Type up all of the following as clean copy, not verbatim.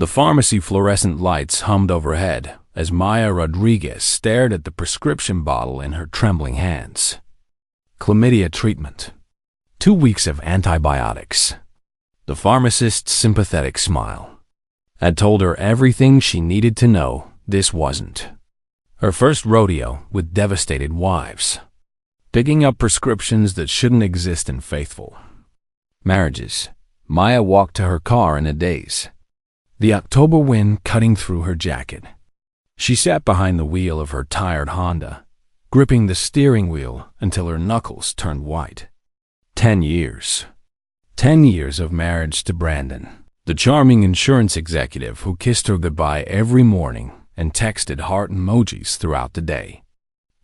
The pharmacy fluorescent lights hummed overhead as Maya Rodriguez stared at the prescription bottle in her trembling hands. Chlamydia treatment. 2 weeks of antibiotics. The pharmacist's sympathetic smile had told her everything she needed to know. This wasn't her first rodeo with devastated wives, picking up prescriptions that shouldn't exist in faithful marriages. Maya walked to her car in a daze, the October wind cutting through her jacket. She sat behind the wheel of her tired Honda, gripping the steering wheel until her knuckles turned white. 10 years. 10 years of marriage to Brandon, the charming insurance executive who kissed her goodbye every morning and texted heart emojis throughout the day.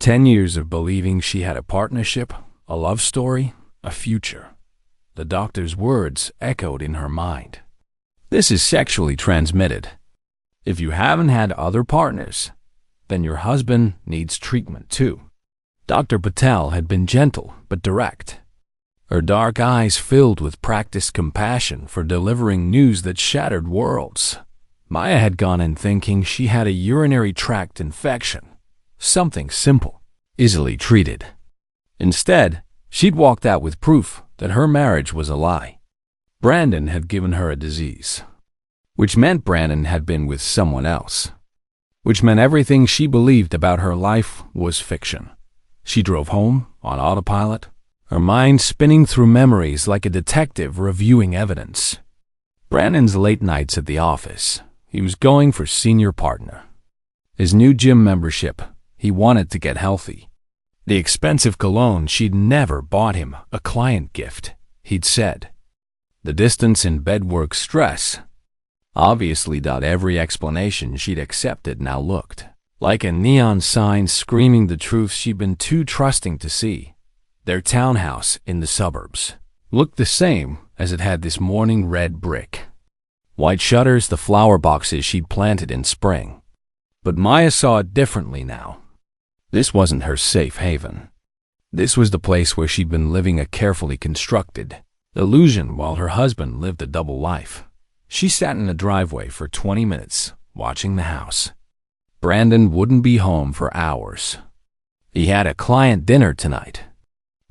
10 years of believing she had a partnership, a love story, a future. The doctor's words echoed in her mind. This is sexually transmitted. If you haven't had other partners, then your husband needs treatment too. Dr. Patel had been gentle but direct, her dark eyes filled with practiced compassion for delivering news that shattered worlds. Maya had gone in thinking she had a urinary tract infection, something simple, easily treated. Instead, she'd walked out with proof that her marriage was a lie. Brandon had given her a disease, which meant Brandon had been with someone else, which meant everything she believed about her life was fiction. She drove home on autopilot, her mind spinning through memories like a detective reviewing evidence. Brandon's late nights at the office. He was going for senior partner. His new gym membership. He wanted to get healthy. The expensive cologne she'd never bought him, a client gift, he'd said. The distance in bedwork stress. Obviously, every explanation she'd accepted now looked like a neon sign screaming the truth she'd been too trusting to see. Their townhouse in the suburbs looked the same as it had this morning, red brick, white shutters, the flower boxes she'd planted in spring. But Maya saw it differently now. This wasn't her safe haven. This was the place where she'd been living a carefully constructed illusion while her husband lived a double life. She sat in the driveway for 20 minutes, watching the house. Brandon wouldn't be home for hours. He had a client dinner tonight.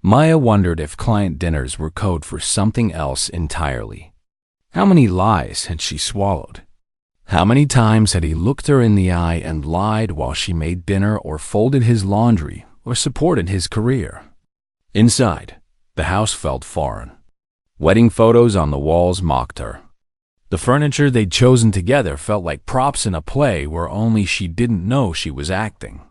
Maya wondered if client dinners were code for something else entirely. How many lies had she swallowed? How many times had he looked her in the eye and lied while she made dinner or folded his laundry or supported his career? Inside, the house felt foreign. Wedding photos on the walls mocked her. The furniture they'd chosen together felt like props in a play where only she didn't know she was acting.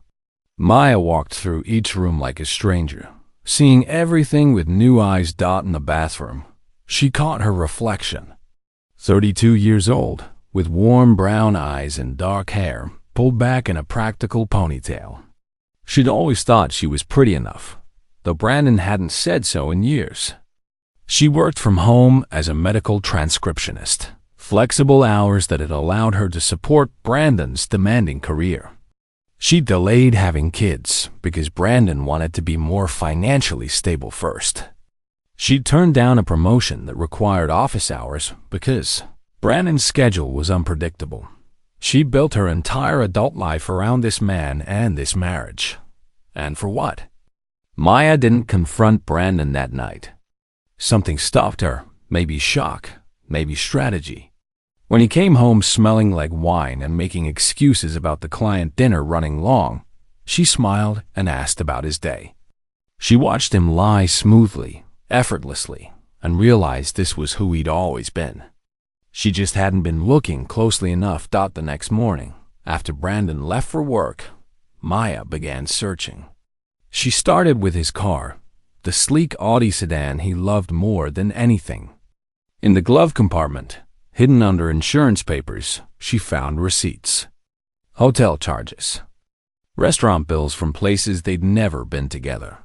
Maya walked through each room like a stranger, seeing everything with new eyes. In the bathroom, she caught her reflection. 32 years old, with warm brown eyes and dark hair pulled back in a practical ponytail. She'd always thought she was pretty enough, though Brandon hadn't said so in years. She worked from home as a medical transcriptionist, flexible hours that had allowed her to support Brandon's demanding career. She delayed having kids because Brandon wanted to be more financially stable first. She turned down a promotion that required office hours because Brandon's schedule was unpredictable. She built her entire adult life around this man and this marriage. And for what? Maya didn't confront Brandon that night. Something stopped her, maybe shock, maybe strategy. When he came home smelling like wine and making excuses about the client dinner running long, she smiled and asked about his day. She watched him lie smoothly, effortlessly, and realized this was who he'd always been. She just hadn't been looking closely enough. The next morning, after Brandon left for work, Maya began searching. She started with his car, the sleek Audi sedan he loved more than anything. In the glove compartment, hidden under insurance papers, she found receipts. Hotel charges. Restaurant bills from places they'd never been together.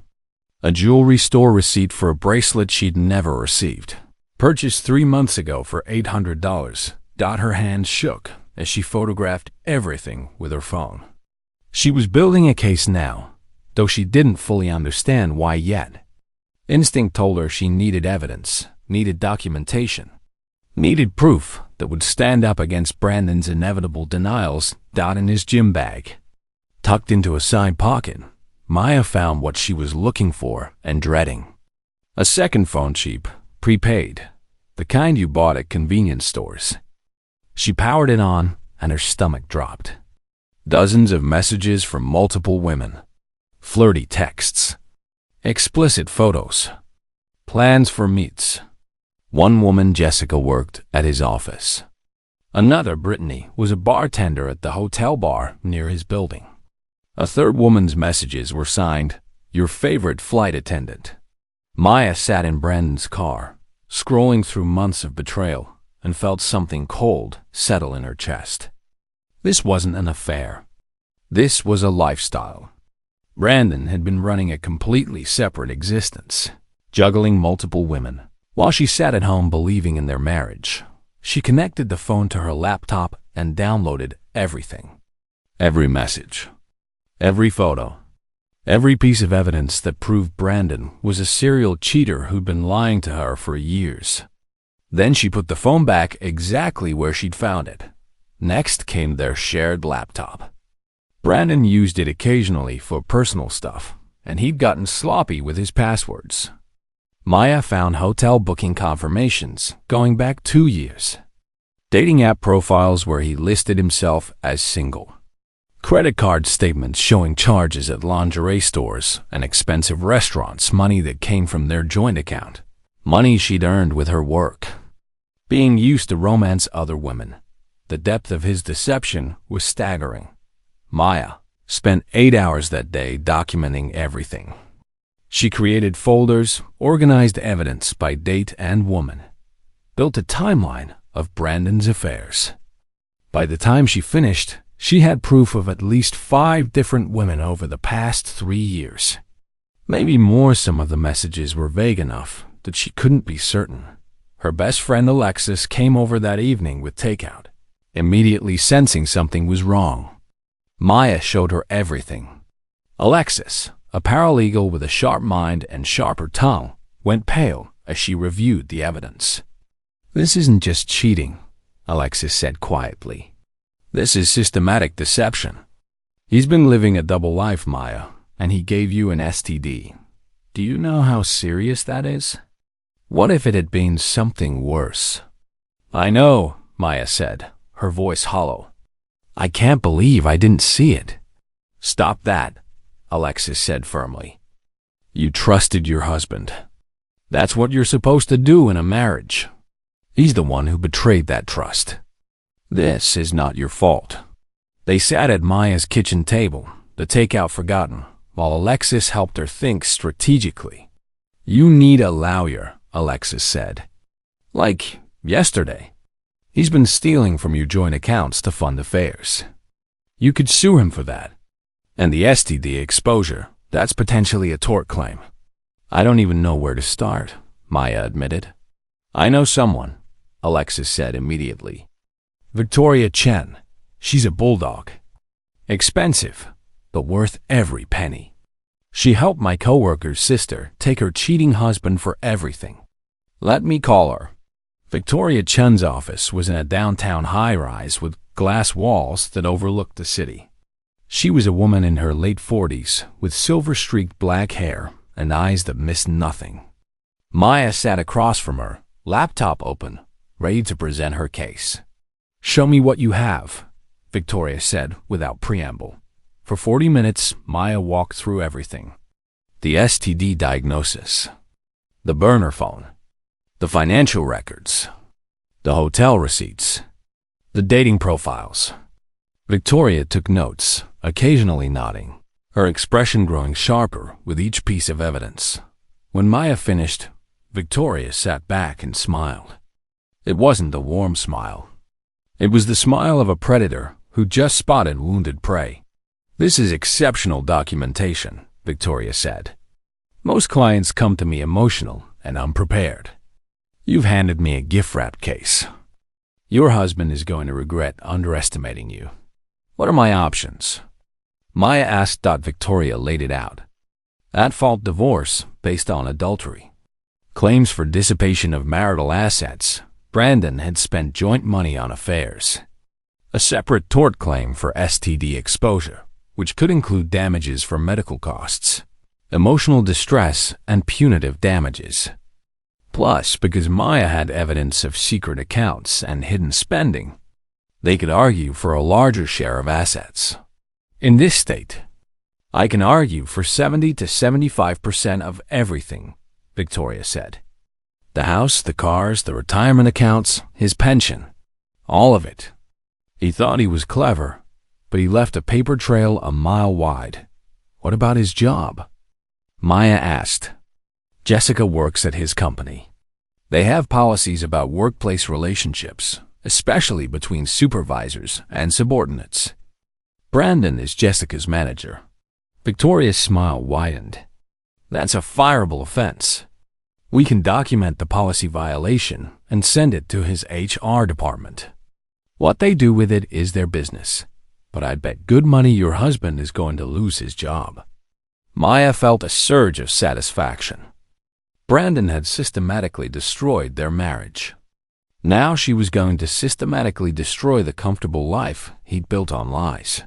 A jewelry store receipt for a bracelet she'd never received. Purchased 3 months ago for $800. Her hands shook as she photographed everything with her phone. She was building a case now, though she didn't fully understand why yet. Instinct told her she needed evidence, needed documentation. Needed proof that would stand up against Brandon's inevitable denials in his gym bag. Tucked into a side pocket, Maya found what she was looking for and dreading. A second phone chip, prepaid, the kind you bought at convenience stores. She powered it on and her stomach dropped. Dozens of messages from multiple women. Flirty texts. Explicit photos. Plans for meets. One woman, Jessica, worked at his office. Another, Brittany, was a bartender at the hotel bar near his building. A third woman's messages were signed, "Your favorite flight attendant." Maya sat in Brandon's car, scrolling through months of betrayal, and felt something cold settle in her chest. This wasn't an affair. This was a lifestyle. Brandon had been running a completely separate existence, juggling multiple women. While she sat at home believing in their marriage, she connected the phone to her laptop and downloaded everything. Every message. Every photo. Every piece of evidence that proved Brandon was a serial cheater who'd been lying to her for years. Then she put the phone back exactly where she'd found it. Next came their shared laptop. Brandon used it occasionally for personal stuff, and he'd gotten sloppy with his passwords. Maya found hotel booking confirmations going back 2 years. Dating app profiles where he listed himself as single. Credit card statements showing charges at lingerie stores and expensive restaurants, money that came from their joint account, money she'd earned with her work. Being used to romance other women. The depth of his deception was staggering. Maya spent 8 hours that day documenting everything. She created folders, organized evidence by date and woman, built a timeline of Brandon's affairs. By the time she finished, she had proof of at least 5 different women over the past 3 years. Maybe more. Some of the messages were vague enough that she couldn't be certain. Her best friend Alexis came over that evening with takeout, immediately sensing something was wrong. Maya showed her everything. Alexis, a paralegal with a sharp mind and sharper tongue, went pale as she reviewed the evidence. "This isn't just cheating," Alexis said quietly. "This is systematic deception. He's been living a double life, Maya, and he gave you an STD. Do you know how serious that is? What if it had been something worse?" "I know," Maya said, her voice hollow. "I can't believe I didn't see it." "Stop that," Alexis said firmly. "You trusted your husband. That's what you're supposed to do in a marriage. He's the one who betrayed that trust. This is not your fault." They sat at Maya's kitchen table, the takeout forgotten, while Alexis helped her think strategically. "You need a lawyer," Alexis said. "Like yesterday. He's been stealing from your joint accounts to fund affairs. You could sue him for that. And the STD exposure, that's potentially a tort claim." "I don't even know where to start," Maya admitted. "I know someone," Alexis said immediately. "Victoria Chen. She's a bulldog. Expensive, but worth every penny. She helped my coworker's sister take her cheating husband for everything. Let me call her." Victoria Chen's office was in a downtown high-rise with glass walls that overlooked the city. She was a woman in her late 40s with silver-streaked black hair and eyes that missed nothing. Maya sat across from her, laptop open, ready to present her case. "Show me what you have," Victoria said without preamble. For 40 minutes, Maya walked through everything. The STD diagnosis, the burner phone, the financial records, the hotel receipts, the dating profiles. Victoria took notes, occasionally nodding, her expression growing sharper with each piece of evidence. When Maya finished, Victoria sat back and smiled. It wasn't a warm smile. It was the smile of a predator who just spotted wounded prey. "This is exceptional documentation," Victoria said. "Most clients come to me emotional and unprepared. You've handed me a gift-wrapped case. Your husband is going to regret underestimating you. What are my options?" Maya asked. Victoria laid it out. At-fault divorce based on adultery. Claims for dissipation of marital assets, Brandon had spent joint money on affairs. A separate tort claim for STD exposure, which could include damages for medical costs, emotional distress, and punitive damages. Plus, because Maya had evidence of secret accounts and hidden spending, they could argue for a larger share of assets. In this state, I can argue for 70 to 75% of everything, Victoria said. The house, the cars, the retirement accounts, his pension, all of it. He thought he was clever, but he left a paper trail a mile wide. What about his job? Maya asked. Jessica works at his company. They have policies about workplace relationships, especially between supervisors and subordinates. Brandon is Jessica's manager. Victoria's smile widened. That's a fireable offense. We can document the policy violation and send it to his HR department. What they do with it is their business, but I'd bet good money your husband is going to lose his job. Maya felt a surge of satisfaction. Brandon had systematically destroyed their marriage. Now she was going to systematically destroy the comfortable life he'd built on lies.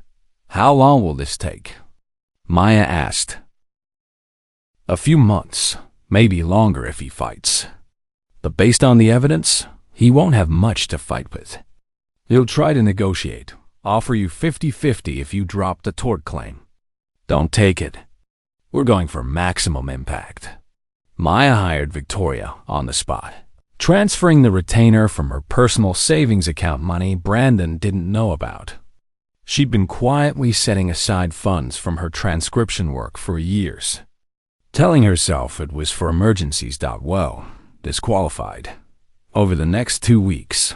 How long will this take? Maya asked. A few months, maybe longer if he fights. But based on the evidence, he won't have much to fight with. He'll try to negotiate, offer you 50-50 if you drop the tort claim. Don't take it. We're going for maximum impact. Maya hired Victoria on the spot, transferring the retainer from her personal savings account money Brandon didn't know about. She'd been quietly setting aside funds from her transcription work for years, telling herself it was for emergencies. Well, disqualified. Over the next 2 weeks,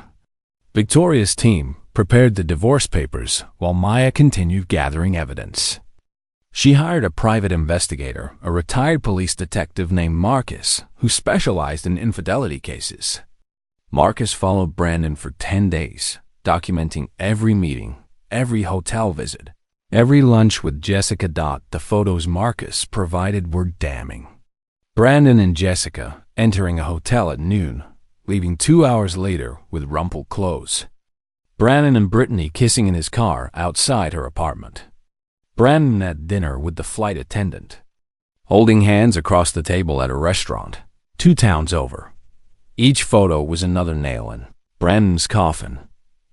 Victoria's team prepared the divorce papers while Maya continued gathering evidence. She hired a private investigator, a retired police detective named Marcus, who specialized in infidelity cases. Marcus followed Brandon for 10 days, documenting every meeting, every hotel visit, every lunch with Jessica. The photos Marcus provided were damning. Brandon and Jessica entering a hotel at noon, leaving 2 hours later with rumpled clothes. Brandon and Brittany kissing in his car outside her apartment. Brandon at dinner with the flight attendant, holding hands across the table at a restaurant 2 towns over. Each photo was another nail in Brandon's coffin.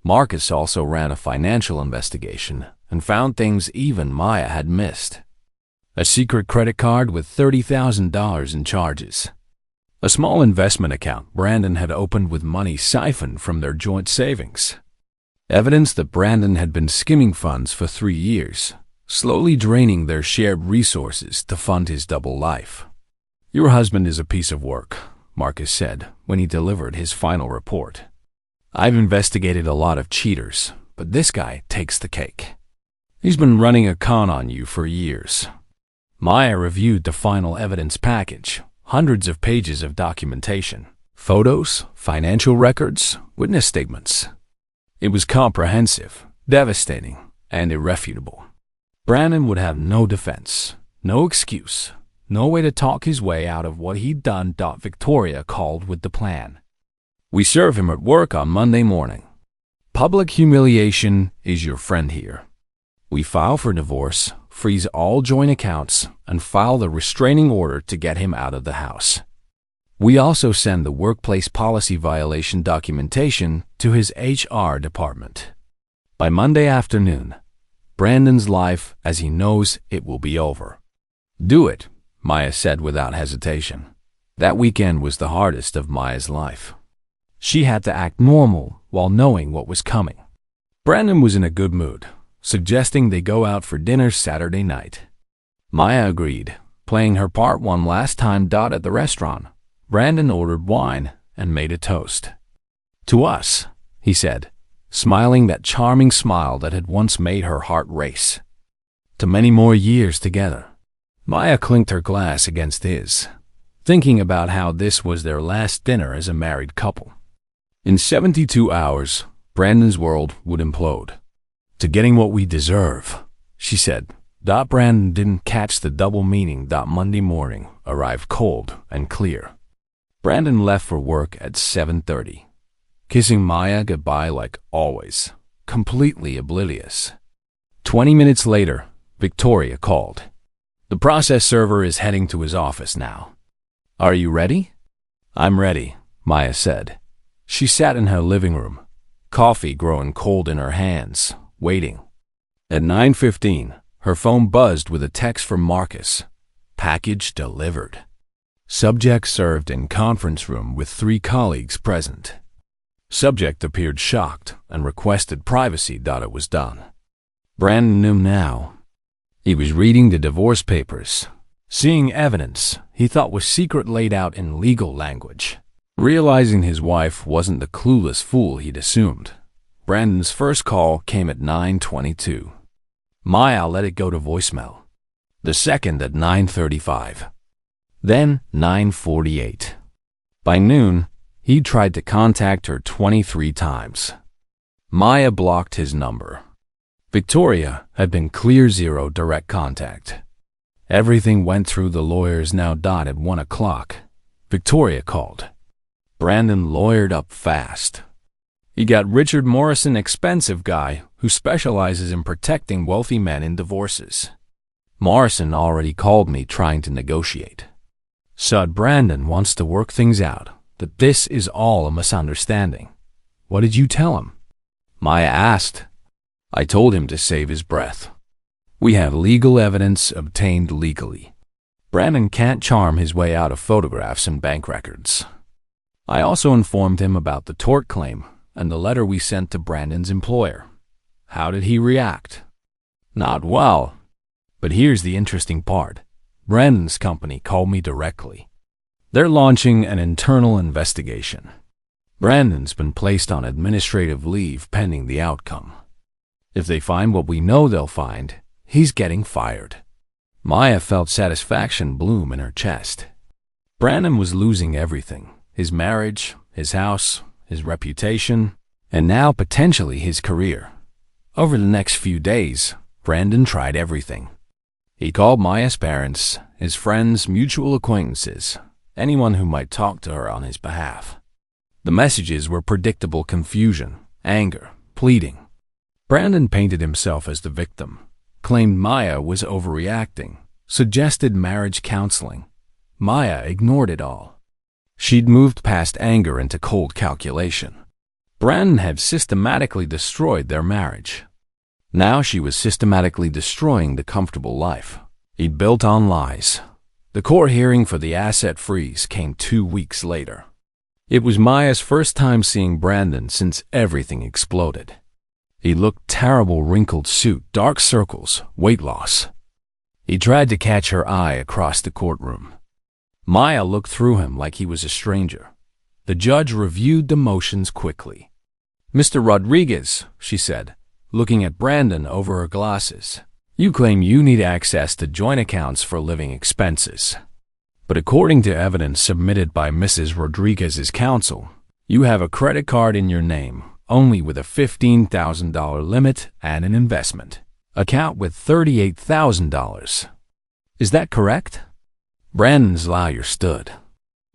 Marcus also ran a financial investigation and found things even Maya had missed. A secret credit card with $30,000 in charges. A small investment account Brandon had opened with money siphoned from their joint savings. Evidence that Brandon had been skimming funds for 3 years, slowly draining their shared resources to fund his double life. Your husband is a piece of work, Marcus said when he delivered his final report. I've investigated a lot of cheaters, but this guy takes the cake. He's been running a con on you for years. Maya reviewed the final evidence package, hundreds of pages of documentation, photos, financial records, witness statements. It was comprehensive, devastating, and irrefutable. Brandon would have no defense, no excuse, no way to talk his way out of what he'd done. Victoria called with the plan. We serve him at work on Monday morning. Public humiliation is your friend here. We file for divorce, freeze all joint accounts, and file the restraining order to get him out of the house. We also send the workplace policy violation documentation to his HR department. By Monday afternoon, Brandon's life as he knows it will be over. Do it, Maya said without hesitation. That weekend was the hardest of Maya's life. She had to act normal while knowing what was coming. Brandon was in a good mood, suggesting they go out for dinner Saturday night. Maya agreed, playing her part one last time. At the restaurant, Brandon ordered wine and made a toast. To us, he said, smiling that charming smile that had once made her heart race. To many more years together. Maya clinked her glass against his, thinking about how this was their last dinner as a married couple. In 72 hours, Brandon's world would implode. To getting what we deserve, she said. Brandon didn't catch the double meaning. Monday morning arrived cold and clear. Brandon left for work at 7:30. kissing Maya goodbye like always, completely oblivious. 20 minutes later, Victoria called. The process server is heading to his office now. Are you ready? I'm ready, Maya said. She sat in her living room, coffee growing cold in her hands, waiting. At 9:15, her phone buzzed with a text from Marcus. Package delivered. Subject served in conference room with 3 colleagues present. Subject appeared shocked and requested privacy. It was done. Brandon knew now. He was reading the divorce papers, seeing evidence he thought was secret laid out in legal language. Realizing his wife wasn't the clueless fool he'd assumed, Brandon's first call came at 9:22. Maya let it go to voicemail. The second at 9:35. Then 9:48. By noon, he tried to contact her 23 times. Maya blocked his number. Victoria had been clear zero direct contact. Everything went through the lawyers now. At 1 o'clock, Victoria called. Brandon lawyered up fast. He got Richard Morrison, expensive guy who specializes in protecting wealthy men in divorces. Morrison already called me trying to negotiate. Said Brandon wants to work things out, that this is all a misunderstanding. What did you tell him? Maya asked. I told him to save his breath. We have legal evidence obtained legally. Brandon can't charm his way out of photographs and bank records. I also informed him about the tort claim and the letter we sent to Brandon's employer. How did he react? Not well. But here's the interesting part. Brandon's company called me directly. They're launching an internal investigation. Brandon's been placed on administrative leave pending the outcome. If they find what we know they'll find, he's getting fired. Maya felt satisfaction bloom in her chest. Brandon was losing everything. His marriage, his house, his reputation, and now potentially his career. Over the next few days, Brandon tried everything. He called Maya's parents, his friends, mutual acquaintances, anyone who might talk to her on his behalf. The messages were predictable confusion, anger, pleading. Brandon painted himself as the victim, claimed Maya was overreacting, suggested marriage counseling. Maya ignored it all. She'd moved past anger into cold calculation. Brandon had systematically destroyed their marriage. Now she was systematically destroying the comfortable life he'd built on lies. The court hearing for the asset freeze came 2 weeks later. It was Maya's first time seeing Brandon since everything exploded. He looked terrible, wrinkled suit, dark circles, weight loss. He tried to catch her eye across the courtroom. Maya looked through him like he was a stranger. The judge reviewed the motions quickly. Mr. Rodriguez, she said, looking at Brandon over her glasses, you claim you need access to joint accounts for living expenses. But according to evidence submitted by Mrs. Rodriguez's counsel, you have a credit card in your name, only with a $15,000 limit and an investment account with $38,000. Is that correct? Brandon's lawyer stood.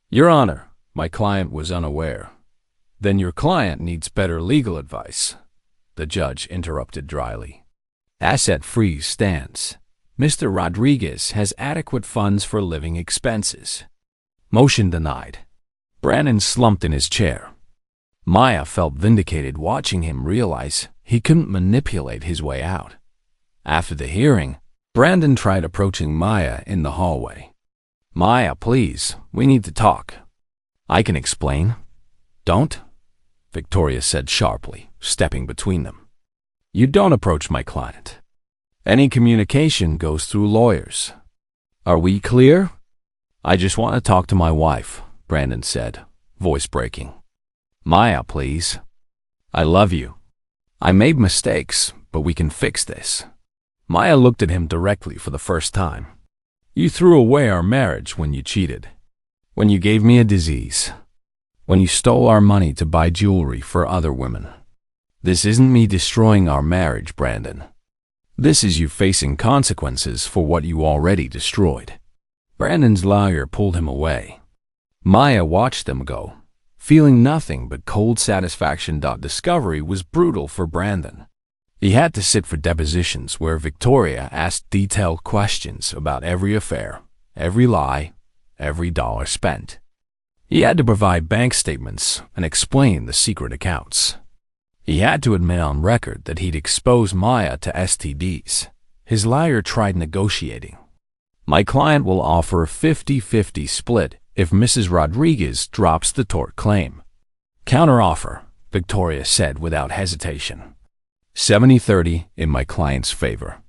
Your Honor, my client was unaware. Then your client needs better legal advice, the judge interrupted dryly. Asset freeze stands. Mr. Rodriguez has adequate funds for living expenses. Motion denied. Brandon slumped in his chair. Maya felt vindicated watching him realize he couldn't manipulate his way out. After the hearing, Brandon tried approaching Maya in the hallway. Maya, please, we need to talk. I can explain. Don't, Victoria said sharply, stepping between them. You don't approach my client. Any communication goes through lawyers. Are we clear? I just want to talk to my wife, Brandon said, voice breaking. Maya, please. I love you. I made mistakes, but we can fix this. Maya looked at him directly for the first time. You threw away our marriage when you cheated, when you gave me a disease, when you stole our money to buy jewelry for other women. This isn't me destroying our marriage, Brandon. This is you facing consequences for what you already destroyed. Brandon's lawyer pulled him away. Maya watched them go, feeling nothing but cold satisfaction. Discovery was brutal for Brandon. He had to sit for depositions where Victoria asked detailed questions about every affair, every lie, every dollar spent. He had to provide bank statements and explain the secret accounts. He had to admit on record that he'd exposed Maya to STDs. His lawyer tried negotiating. My client will offer a 50-50 split if Mrs. Rodriguez drops the tort claim. Counteroffer, Victoria said without hesitation. 70-30 in my client's favor.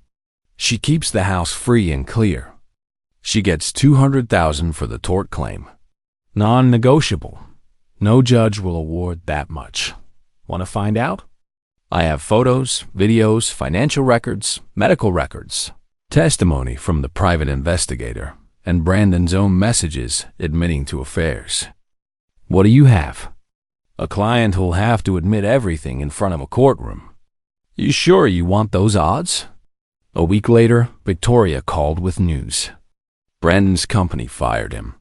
She keeps the house free and clear. She gets $200,000 for the tort claim. Non-negotiable. No judge will award that much. Want to find out? I have photos, videos, financial records, medical records, testimony from the private investigator, and Brandon's own messages admitting to affairs. What do you have? A client who'll have to admit everything in front of a courtroom. You sure you want those odds? A week later, Victoria called with news. Brandon's company fired him.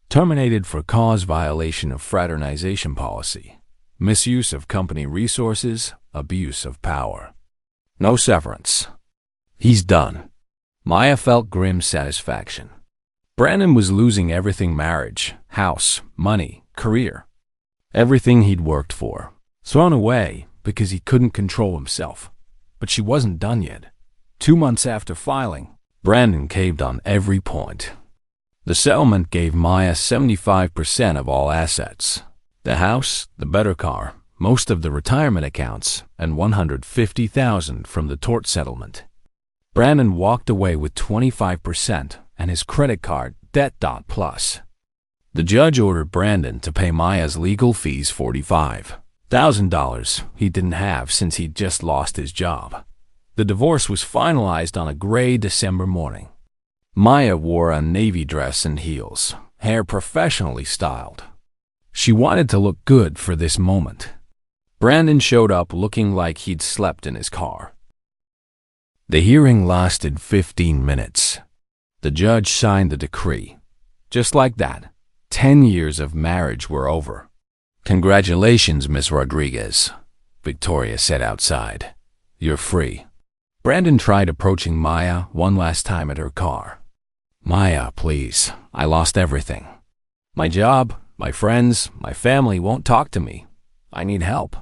Terminated for cause violation of fraternization policy, misuse of company resources, abuse of power. No severance. He's done. Maya felt grim satisfaction. Brandon was losing everything: marriage, house, money, career. Everything he'd worked for. Thrown away because he couldn't control himself. But she wasn't done yet. 2 months after filing, Brandon caved on every point. The settlement gave Maya 75% of all assets. The house, the better car, most of the retirement accounts, and $150,000 from the tort settlement. Brandon walked away with 25% and his credit card debt. Plus, the judge ordered Brandon to pay Maya's legal fees, $45,000 he didn't have since he'd just lost his job. The divorce was finalized on a gray December morning. Maya wore a navy dress and heels, hair professionally styled. She wanted to look good for this moment. Brandon showed up looking like he'd slept in his car. The hearing lasted 15 minutes. The judge signed the decree. Just like that, 10 years of marriage were over. Congratulations, Miss Rodriguez, Victoria said outside. You're free. Brandon tried approaching Maya one last time at her car. Maya, please, I lost everything. My job, my friends, my family won't talk to me. I need help.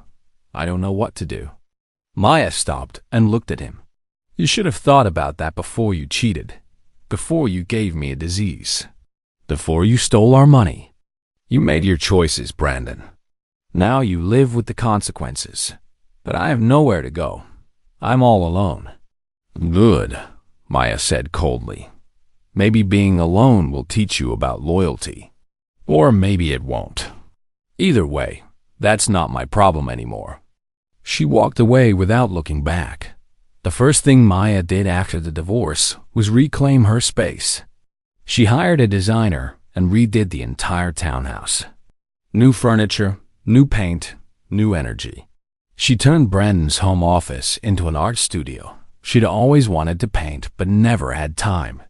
I don't know what to do. Maya stopped and looked at him. You should have thought about that before you cheated, before you gave me a disease, before you stole our money. You made your choices, Brandon. Now you live with the consequences. But I have nowhere to go. I'm all alone. Good, Maya said coldly. Maybe being alone will teach you about loyalty. Or maybe it won't. Either way, that's not my problem anymore. She walked away without looking back. The first thing Maya did after the divorce was reclaim her space. She hired a designer and redid the entire townhouse. New furniture, new paint, new energy. She turned Brandon's home office into an art studio. She'd always wanted to paint but never had time.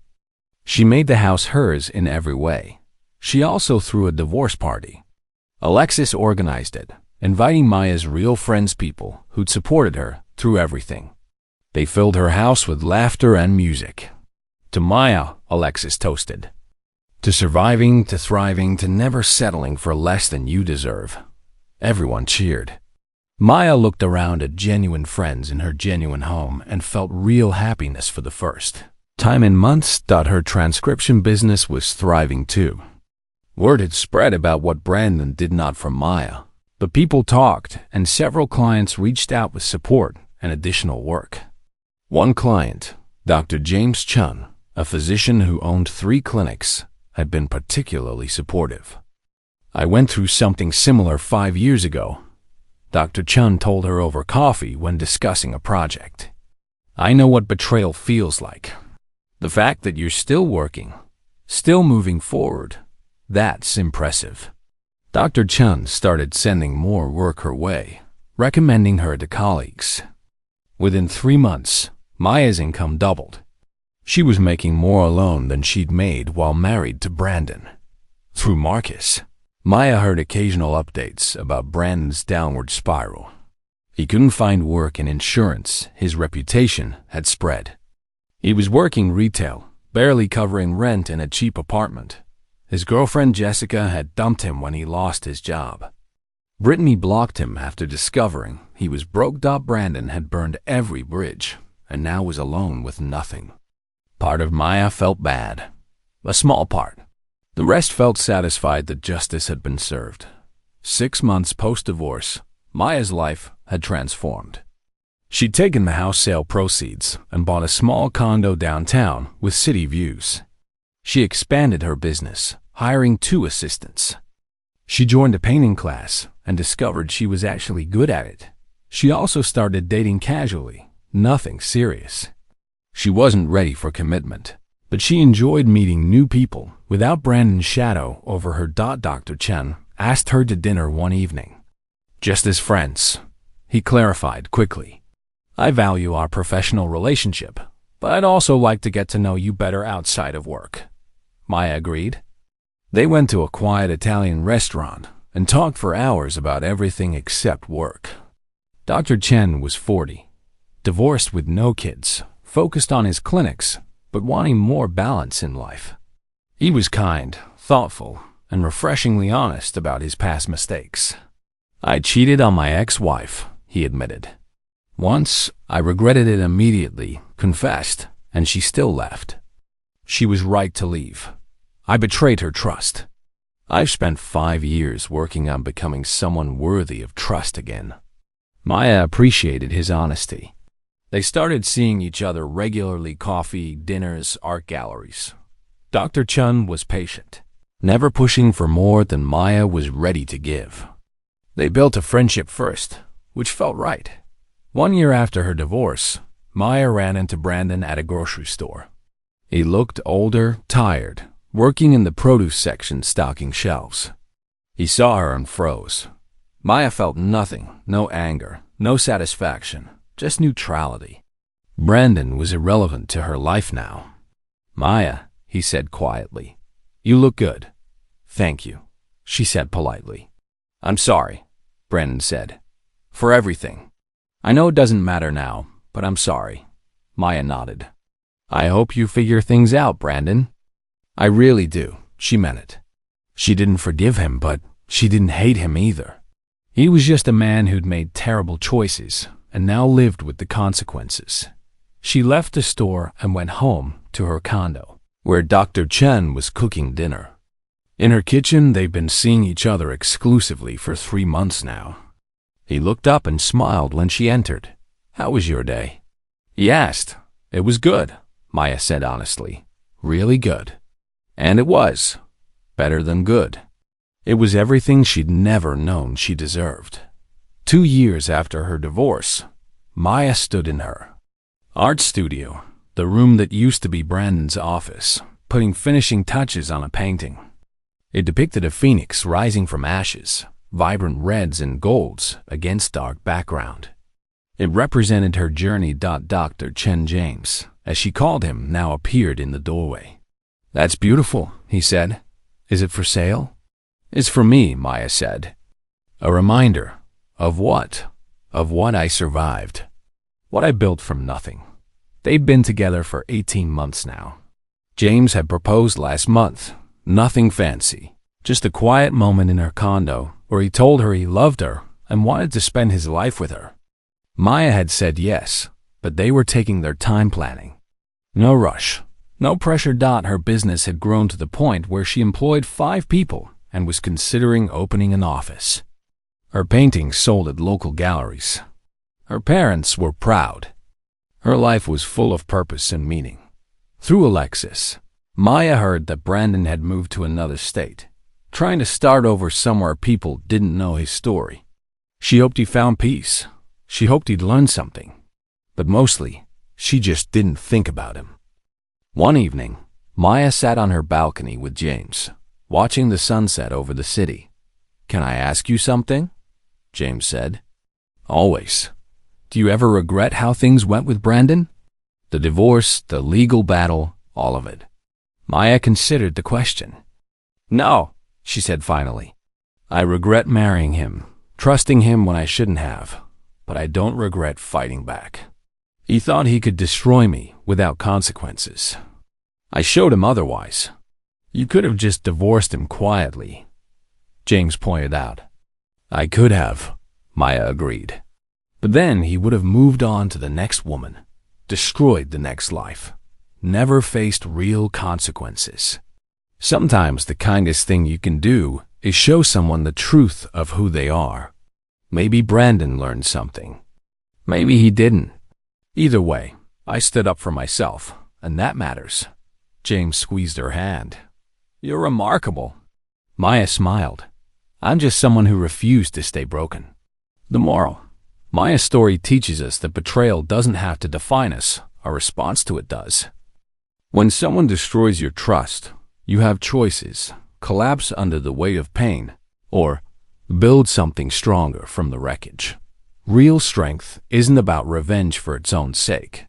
She made the house hers in every way. She also threw a divorce party. Alexis organized it, inviting Maya's real friends, people who'd supported her through everything. They filled her house with laughter and music. To Maya, Alexis toasted. To surviving, to thriving, to never settling for less than you deserve. Everyone cheered. Maya looked around at genuine friends in her genuine home and felt real happiness for the first time in months. Her transcription business was thriving too. Word had spread about what Brandon did not from Maya. The people talked, and several clients reached out with support and additional work. One client, Dr. James Chun, a physician who owned 3 clinics, had been particularly supportive. I went through something similar 5 years ago, Dr. Chun told her over coffee when discussing a project. I know what betrayal feels like. The fact that you're still working, still moving forward, that's impressive. Dr. Chun started sending more work her way, recommending her to colleagues. Within 3 months, Maya's income doubled. She was making more alone than she'd made while married to Brandon. Through Marcus. Maya heard occasional updates about Brandon's downward spiral. He couldn't find work in insurance. His reputation had spread. He was working retail, barely covering rent in a cheap apartment. His girlfriend Jessica had dumped him when he lost his job. Brittany blocked him after discovering he was broke. Brandon had burned every bridge and now was alone with nothing. Part of Maya felt bad. A small part. The rest felt satisfied that justice had been served. 6 months post-divorce, Maya's life had transformed. She'd taken the house sale proceeds and bought a small condo downtown with city views. She expanded her business, hiring 2 assistants. She joined a painting class and discovered she was actually good at it. She also started dating casually, nothing serious. She wasn't ready for commitment, but she enjoyed meeting new people without Brandon's shadow over her. Dr. Chen asked her to dinner one evening. Just as friends, he clarified quickly. I value our professional relationship, but I'd also like to get to know you better outside of work. Maya agreed. They went to a quiet Italian restaurant and talked for hours about everything except work. Dr. Chen was 40, divorced with no kids, focused on his clinics, but wanting more balance in life. He was kind, thoughtful, and refreshingly honest about his past mistakes. I cheated on my ex-wife, he admitted. Once, I regretted it immediately, confessed, and she still left. She was right to leave. I betrayed her trust. I've spent 5 years working on becoming someone worthy of trust again. Maya appreciated his honesty. They started seeing each other regularly: coffee, dinners, art galleries. Dr. Chen was patient, never pushing for more than Maya was ready to give. They built a friendship first, which felt right. 1 year after her divorce, Maya ran into Brandon at a grocery store. He looked older, tired, working in the produce section stocking shelves. He saw her and froze. Maya felt nothing, no anger, no satisfaction, just neutrality. Brandon was irrelevant to her life now. Maya, he said quietly, you look good. Thank you, she said politely. I'm sorry, Brandon said, for everything. I know it doesn't matter now, but I'm sorry. Maya nodded. I hope you figure things out, Brandon. I really do, she meant it. She didn't forgive him, but she didn't hate him either. He was just a man who'd made terrible choices and now lived with the consequences. She left the store and went home to her condo, where Dr. Chen was cooking dinner. In her kitchen, they've been seeing each other exclusively for 3 months now. He looked up and smiled when she entered. How was your day? He asked. It was good, Maya said honestly. Really good. And it was. Better than good. It was everything she'd never known she deserved. 2 years after her divorce, Maya stood in her art studio, the room that used to be Brandon's office, putting finishing touches on a painting. It depicted a phoenix rising from ashes, vibrant reds and golds against dark background. It represented her journey. Dr. Chen James, as she called him, now appeared in the doorway. That's beautiful, he said. Is it for sale? It's for me, Maya said. A reminder. Of what? Of what I survived. What I built from nothing. They'd been together for 18 months now. James had proposed last month. Nothing fancy. Just a quiet moment in her condo where he told her he loved her and wanted to spend his life with her. Maya had said yes, but they were taking their time planning. No rush. No pressure. Her business had grown to the point where she employed 5 people and was considering opening an office. Her paintings sold at local galleries. Her parents were proud. Her life was full of purpose and meaning. Through Alexis, Maya heard that Brandon had moved to another state, trying to start over somewhere people didn't know his story. She hoped he found peace. She hoped he'd learn something. But mostly, she just didn't think about him. One evening, Maya sat on her balcony with James, watching the sunset over the city. Can I ask you something? James said. Always. Do you ever regret how things went with Brandon? The divorce, the legal battle, all of it. Maya considered the question. No, she said finally. I regret marrying him, trusting him when I shouldn't have, but I don't regret fighting back. He thought he could destroy me without consequences. I showed him otherwise. You could have just divorced him quietly, James pointed out. I could have, Maya agreed. But then he would have moved on to the next woman, destroyed the next life, never faced real consequences. Sometimes the kindest thing you can do is show someone the truth of who they are. Maybe Brandon learned something. Maybe he didn't. Either way, I stood up for myself, and that matters. James squeezed her hand. You're remarkable. Maya smiled. I'm just someone who refused to stay broken. The moral. Maya's story teaches us that betrayal doesn't have to define us. Our response to it does. When someone destroys your trust, you have choices: collapse under the weight of pain, or build something stronger from the wreckage. Real strength isn't about revenge for its own sake.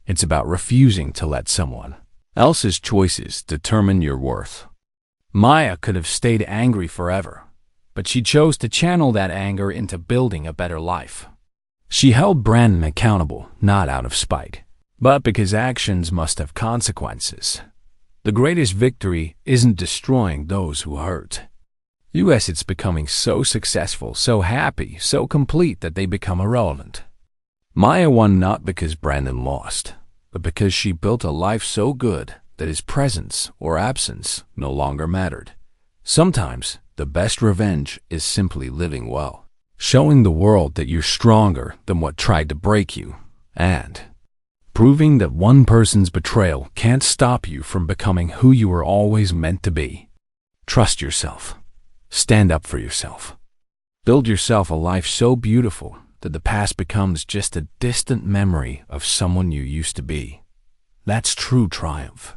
It's about refusing to let someone else's choices determine your worth. Maya could have stayed angry forever, but she chose to channel that anger into building a better life. She held Brandon accountable, not out of spite, but because actions must have consequences. The greatest victory isn't destroying those who hurt. It's becoming so successful, so happy, so complete that they become irrelevant. Maya won not because Brandon lost, but because she built a life so good that his presence or absence no longer mattered. Sometimes the best revenge is simply living well, showing the world that you're stronger than what tried to break you, and proving that one person's betrayal can't stop you from becoming who you were always meant to be. Trust yourself. Stand up for yourself. Build yourself a life so beautiful that the past becomes just a distant memory of someone you used to be. That's true triumph.